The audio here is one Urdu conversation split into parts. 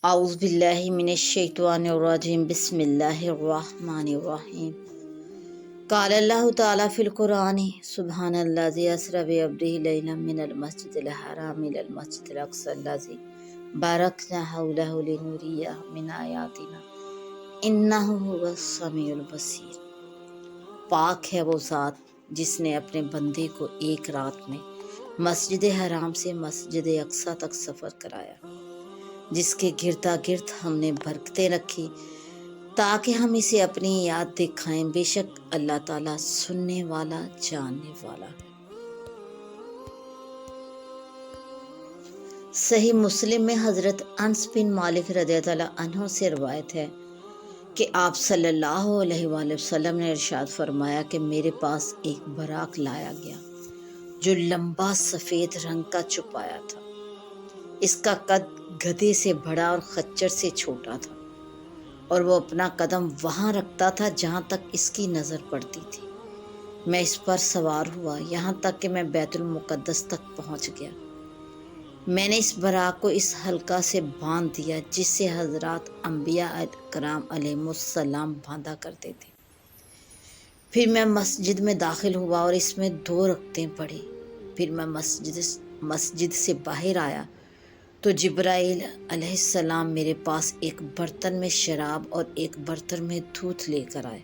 اعوذ باللہ من الشیطان الرجیم بسم اللہ الرحمن الرحیم قال اللہ تعالی فی القرآن سبحان الذی اسری بعبدہ لیلا من المسجد الحرام الی المسجد الاقصی الذی بارکنا حولہ لنریہ من آیاتنا انہ هو السمیع البصیر۔ پاک ہے وہ ذات جس نے اپنے بندے کو ایک رات میں مسجد حرام سے مسجد اقصی تک سفر کرایا، جس کے گردا گرد ہم نے برکتیں رکھی تاکہ ہم اسے اپنی یاد دکھائیں۔ بے شک اللہ تعالیٰ سننے والا جاننے والا ہے۔ صحیح مسلم میں حضرت انس بن مالک رضی اللہ عنہ سے روایت ہے کہ آپ صلی اللہ علیہ وآلہ وسلم نے ارشاد فرمایا کہ میرے پاس ایک براق لایا گیا جو لمبا سفید رنگ کا چھپایا تھا۔ اس کا قد گدھے سے بڑا اور خچر سے چھوٹا تھا، اور وہ اپنا قدم وہاں رکھتا تھا جہاں تک اس کی نظر پڑتی تھی۔ میں اس پر سوار ہوا یہاں تک کہ میں بیت المقدس تک پہنچ گیا۔ میں نے اس براق کو اس حلقہ سے باندھ دیا جس سے حضرات انبیاء کرام علیہم السلام باندھا کرتے تھے۔ پھر میں مسجد میں داخل ہوا اور اس میں 2 رکعتیں پڑھی۔ پھر میں مسجد سے باہر آیا تو جبرائیل علیہ السلام میرے پاس ایک برتن میں شراب اور ایک برتن میں دودھ لے کر آئے۔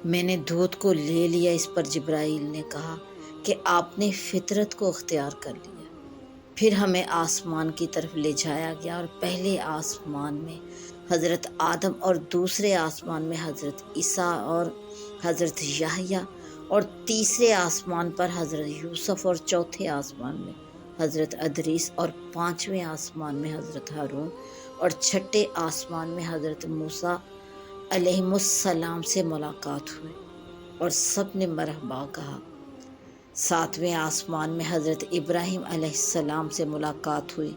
میں نے دودھ کو لے لیا۔ اس پر جبرائیل نے کہا کہ آپ نے فطرت کو اختیار کر لیا۔ پھر ہمیں آسمان کی طرف لے جایا گیا اور پہلے آسمان میں حضرت آدم اور دوسرے آسمان میں حضرت عیسیٰ اور حضرت یحییٰ اور تیسرے آسمان پر حضرت یوسف اور چوتھے آسمان میں حضرت ادریس اور 5ویں آسمان میں حضرت ہارون اور 6ٹھے آسمان میں حضرت موسیٰ علیہم السلام سے ملاقات ہوئی اور سب نے مرحبا کہا۔ 7ویں آسمان میں حضرت ابراہیم علیہ السلام سے ملاقات ہوئی۔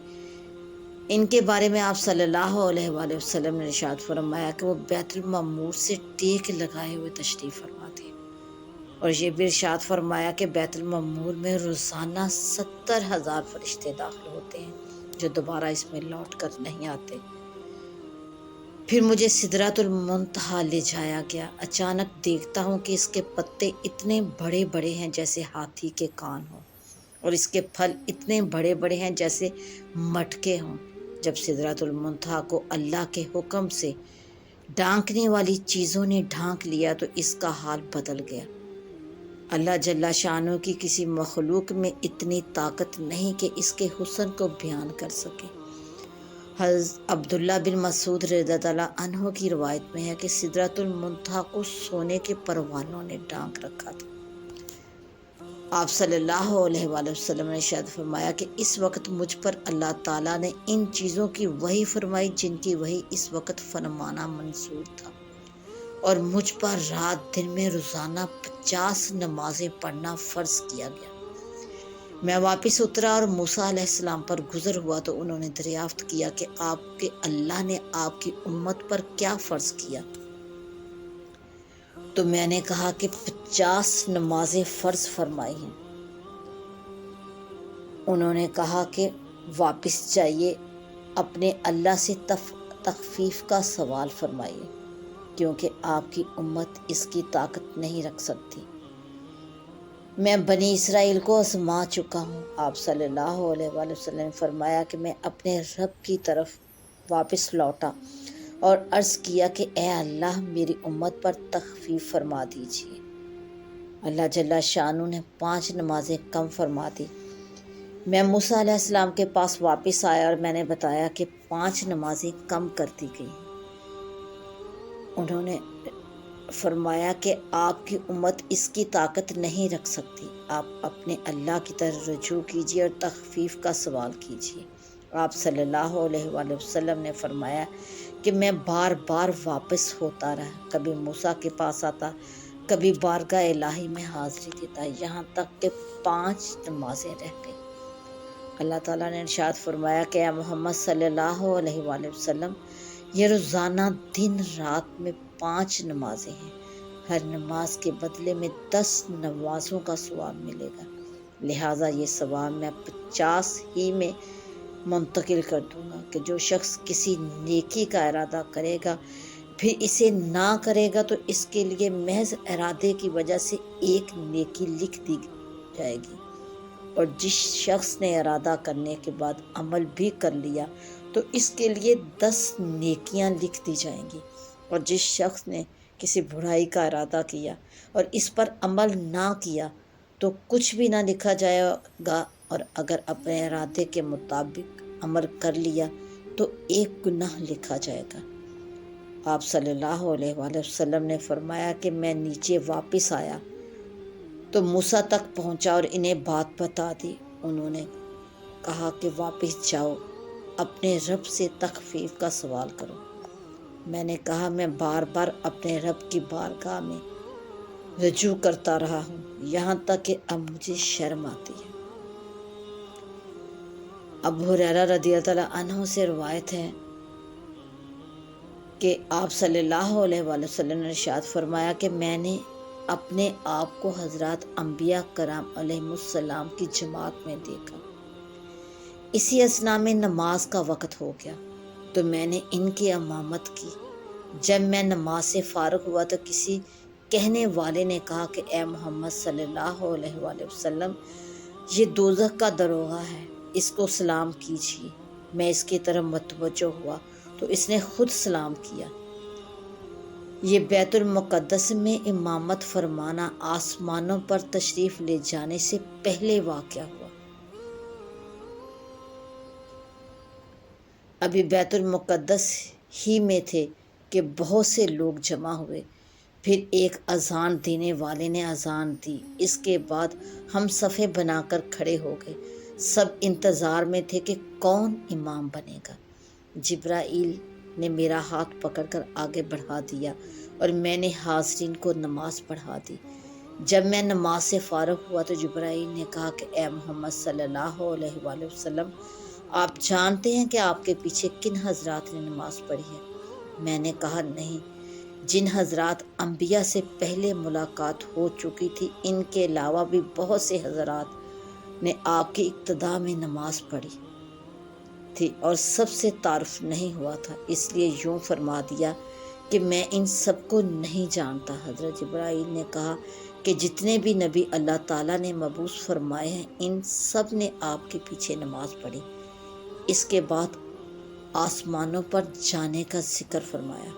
ان کے بارے میں آپ صلی اللہ علیہ وآلہ وسلم نے ارشاد فرمایا کہ وہ بیت المعمور سے ٹیک لگائے ہوئے تشریف فرما تھے، اور یہ بھی ارشاد فرمایا کہ بیت المعمور میں روزانہ 70,000 فرشتے داخل ہوتے ہیں جو دوبارہ اس میں لوٹ کر نہیں آتے۔ پھر مجھے سدرۃ المنتہی لے جایا گیا۔ اچانک دیکھتا ہوں کہ اس کے پتے اتنے بڑے بڑے ہیں جیسے ہاتھی کے کان ہوں، اور اس کے پھل اتنے بڑے بڑے ہیں جیسے مٹکے ہوں۔ جب سدرۃ المنتہی کو اللہ کے حکم سے ڈھانکنے والی چیزوں نے ڈھانک لیا تو اس کا حال بدل گیا۔ اللہ جل شانہ کی کسی مخلوق میں اتنی طاقت نہیں کہ اس کے حسن کو بیان کر سکے۔ حضرت عبداللہ بن مسعود رضی اللہ عنہ کی روایت میں ہے کہ سدرۃ المنتہی کو سونے کے پروانوں نے ڈھانک رکھا تھا۔ آپ صلی اللہ علیہ وآلہ وسلم نے ارشاد فرمایا کہ اس وقت مجھ پر اللہ تعالیٰ نے ان چیزوں کی وحی فرمائی جن کی وحی اس وقت فرمانا منصور تھا، اور مجھ پر رات دن میں روزانہ 50 نمازیں پڑھنا فرض کیا گیا۔ میں واپس اترا اور موسیٰ علیہ السلام پر گزر ہوا تو انہوں نے دریافت کیا کہ آپ کے اللہ نے آپ کی امت پر کیا فرض کیا؟ تو میں نے کہا کہ 50 نمازیں فرض فرمائی ہیں۔ انہوں نے کہا کہ واپس جائیے، اپنے اللہ سے تخفیف کا سوال فرمائیے، کیونکہ آپ کی امت اس کی طاقت نہیں رکھ سکتی۔ میں بنی اسرائیل کو آزما چکا ہوں۔ آپ صلی اللہ علیہ وآلہ وسلم نے فرمایا کہ میں اپنے رب کی طرف واپس لوٹا اور عرض کیا کہ اے اللہ، میری امت پر تخفیف فرما دیجیے۔ اللہ جل شانہ نے 5 نمازیں کم فرما دی۔ میں موسیٰ علیہ السلام کے پاس واپس آیا اور میں نے بتایا کہ 5 نمازیں کم کر دی گئی۔ انہوں نے فرمایا کہ آپ کی امت اس کی طاقت نہیں رکھ سکتی، آپ اپنے اللہ کی طرف رجوع کیجیے اور تخفیف کا سوال کیجیے۔ آپ صلی اللہ علیہ وآلہ وسلم نے فرمایا کہ میں بار بار واپس ہوتا رہا، کبھی موسیٰ کے پاس آتا، کبھی بارگاہ الہی میں حاضری دیتا، یہاں تک کہ 5 نمازیں رہ گئیں۔ اللہ تعالیٰ نے ارشاد فرمایا کہ اے محمد صلی اللہ علیہ وآلہ وسلم، یہ روزانہ دن رات میں 5 نمازیں ہیں، ہر نماز کے بدلے میں 10 نمازوں کا ثواب ملے گا، لہٰذا یہ ثواب میں 50 ہی میں منتقل کر دوں گا کہ جو شخص کسی نیکی کا ارادہ کرے گا پھر اسے نہ کرے گا تو اس کے لیے محض ارادے کی وجہ سے ایک نیکی لکھ دی جائے گی، اور جس شخص نے ارادہ کرنے کے بعد عمل بھی کر لیا تو اس کے لیے 10 نیکیاں لکھ دی جائیں گی، اور جس شخص نے کسی برائی کا ارادہ کیا اور اس پر عمل نہ کیا تو کچھ بھی نہ لکھا جائے گا، اور اگر اپنے ارادے کے مطابق عمل کر لیا تو ایک گناہ لکھا جائے گا۔ آپ صلی اللہ علیہ وآلہ وسلم نے فرمایا کہ میں نیچے واپس آیا تو موسیٰ تک پہنچا اور انہیں بات بتا دی۔ انہوں نے کہا کہ واپس جاؤ، اپنے رب سے تخفیف کا سوال کرو۔ میں نے کہا میں بار بار اپنے رب کی بارگاہ میں رجوع کرتا رہا ہوں، یہاں تک کہ اب مجھے شرم آتی ہے۔ ابو ہریرہ رضی اللہ عنہ سے روایت ہے کہ آپ صلی اللہ علیہ وآلہ وسلم نے ارشاد فرمایا کہ میں نے اپنے آپ کو حضرات انبیاء کرام علیہ السلام کی جماعت میں دیکھا۔ اسی اثناء میں نماز کا وقت ہو گیا تو میں نے ان کی امامت کی۔ جب میں نماز سے فارغ ہوا تو کسی کہنے والے نے کہا کہ اے محمد صلی اللہ علیہ وآلہ وسلم، یہ دوزخ کا دروغہ ہے، اس کو سلام کیجیے۔ میں اس کی طرف متوجہ ہوا تو اس نے خود سلام کیا۔ یہ بیت المقدس میں امامت فرمانا آسمانوں پر تشریف لے جانے سے پہلے واقعہ ہوا۔ ابھی بیت المقدس ہی میں تھے کہ بہت سے لوگ جمع ہوئے، پھر ایک اذان دینے والے نے اذان دی، اس کے بعد ہم صفیں بنا کر کھڑے ہو گئے، سب انتظار میں تھے کہ کون امام بنے گا۔ جبرائیل نے میرا ہاتھ پکڑ کر آگے بڑھا دیا اور میں نے حاضرین کو نماز پڑھا دی۔ جب میں نماز سے فارغ ہوا تو جبرائیل نے کہا کہ اے محمد صلی اللہ علیہ وآلہ وسلم، آپ جانتے ہیں کہ آپ کے پیچھے کن حضرات نے نماز پڑھی ہے؟ میں نے کہا نہیں، جن حضرات انبیاء سے پہلے ملاقات ہو چکی تھی ان کے علاوہ بھی بہت سے حضرات نے آپ کی ابتدا میں نماز پڑھی تھی اور سب سے تعارف نہیں ہوا تھا، اس لیے یوں فرما دیا کہ میں ان سب کو نہیں جانتا۔ حضرت جبرائیل نے کہا کہ جتنے بھی نبی اللہ تعالیٰ نے مبعوث فرمائے ہیں ان سب نے آپ کے پیچھے نماز پڑھی۔ اس کے بعد آسمانوں پر جانے کا ذکر فرمایا۔